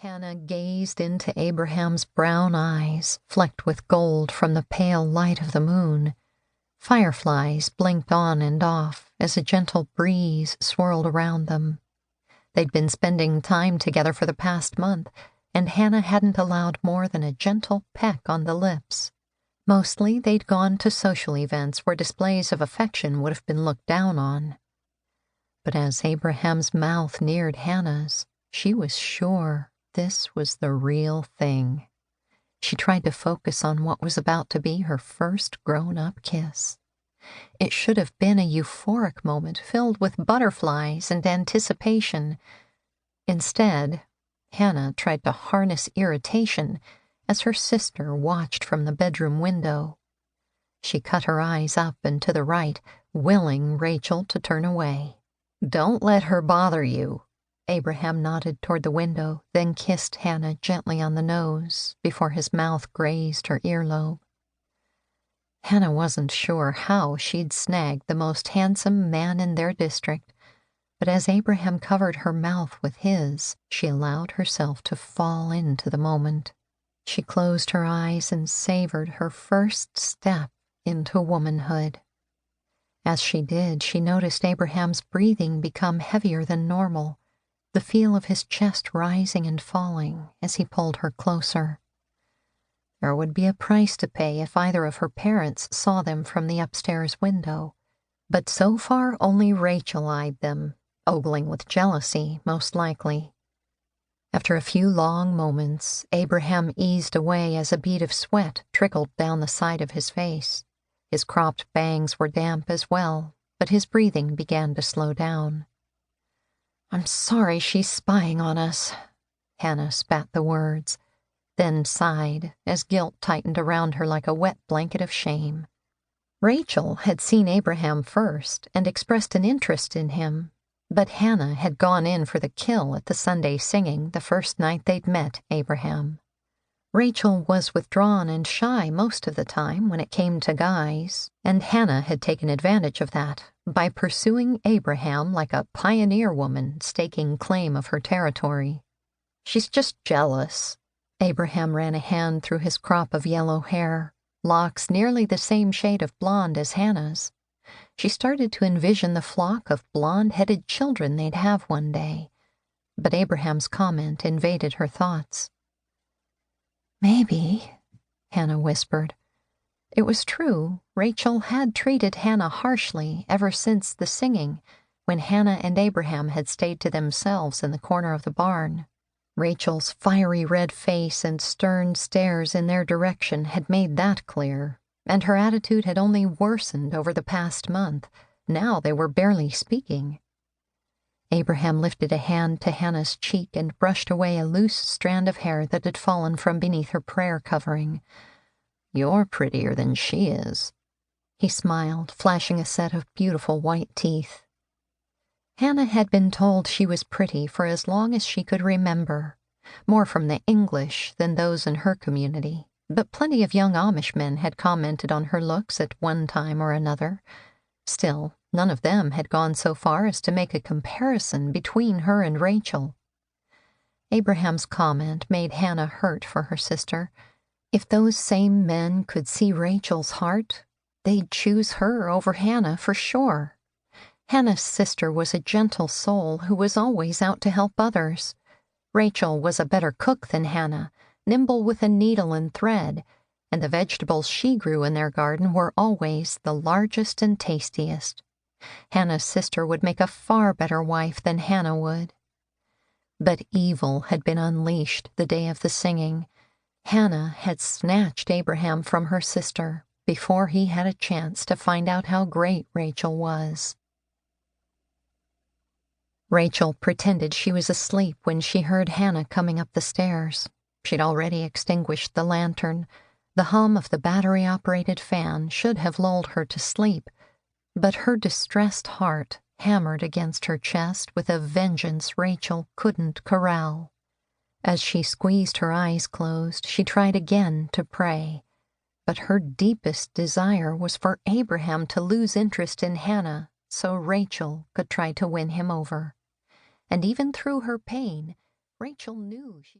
Hannah gazed into Abraham's brown eyes, flecked with gold from the pale light of the moon. Fireflies blinked on and off as a gentle breeze swirled around them. They'd been spending time together for the past month, and Hannah hadn't allowed more than a gentle peck on the lips. Mostly they'd gone to social events where displays of affection would have been looked down on. But as Abraham's mouth neared Hannah's, she was sure this was the real thing. She tried to focus on what was about to be her first grown-up kiss. It should have been a euphoric moment filled with butterflies and anticipation. Instead, Hannah tried to harness irritation as her sister watched from the bedroom window. She cut her eyes up and to the right, willing Rachel to turn away. "Don't let her bother you." Abraham nodded toward the window, then kissed Hannah gently on the nose before his mouth grazed her earlobe. Hannah wasn't sure how she'd snagged the most handsome man in their district, but as Abraham covered her mouth with his, she allowed herself to fall into the moment. She closed her eyes and savored her first step into womanhood. As she did, she noticed Abraham's breathing become heavier than normal, the feel of his chest rising and falling as he pulled her closer. There would be a price to pay if either of her parents saw them from the upstairs window, but so far only Rachel eyed them, ogling with jealousy, most likely. After a few long moments, Abraham eased away as a bead of sweat trickled down the side of his face. His cropped bangs were damp as well, but his breathing began to slow down. "I'm sorry she's spying on us," Hannah spat the words, then sighed as guilt tightened around her like a wet blanket of shame. Rachel had seen Abraham first and expressed an interest in him, but Hannah had gone in for the kill at the Sunday singing the first night they'd met Abraham. Rachel was withdrawn and shy most of the time when it came to guys, and Hannah had taken advantage of that by pursuing Abraham like a pioneer woman staking claim of her territory. "She's just jealous." Abraham ran a hand through his crop of yellow hair, locks nearly the same shade of blonde as Hannah's. She started to envision the flock of blonde-headed children they'd have one day, but Abraham's comment invaded her thoughts. "Maybe," Hannah whispered. It was true, Rachel had treated Hannah harshly ever since the singing, when Hannah and Abraham had stayed to themselves in the corner of the barn. Rachel's fiery red face and stern stares in their direction had made that clear, and her attitude had only worsened over the past month. Now they were barely speaking. Abraham lifted a hand to Hannah's cheek and brushed away a loose strand of hair that had fallen from beneath her prayer covering. "You're prettier than she is." He smiled, flashing a set of beautiful white teeth. Hannah had been told she was pretty for as long as she could remember, more from the English than those in her community, but plenty of young Amish men had commented on her looks at one time or another. Still, none of them had gone so far as to make a comparison between her and Rachel. Abraham's comment made Hannah hurt for her sister. If those same men could see Rachel's heart, they'd choose her over Hannah for sure. Hannah's sister was a gentle soul who was always out to help others. Rachel was a better cook than Hannah, nimble with a needle and thread, and the vegetables she grew in their garden were always the largest and tastiest. Hannah's sister would make a far better wife than Hannah would. But evil had been unleashed the day of the singing. Hannah had snatched Abraham from her sister before he had a chance to find out how great Rachel was. Rachel pretended she was asleep when she heard Hannah coming up the stairs. She'd already extinguished the lantern. The hum of the battery-operated fan should have lulled her to sleep, but her distressed heart hammered against her chest with a vengeance Rachel couldn't corral. As she squeezed her eyes closed, she tried again to pray, but her deepest desire was for Abraham to lose interest in Hannah so Rachel could try to win him over. And even through her pain, Rachel knew she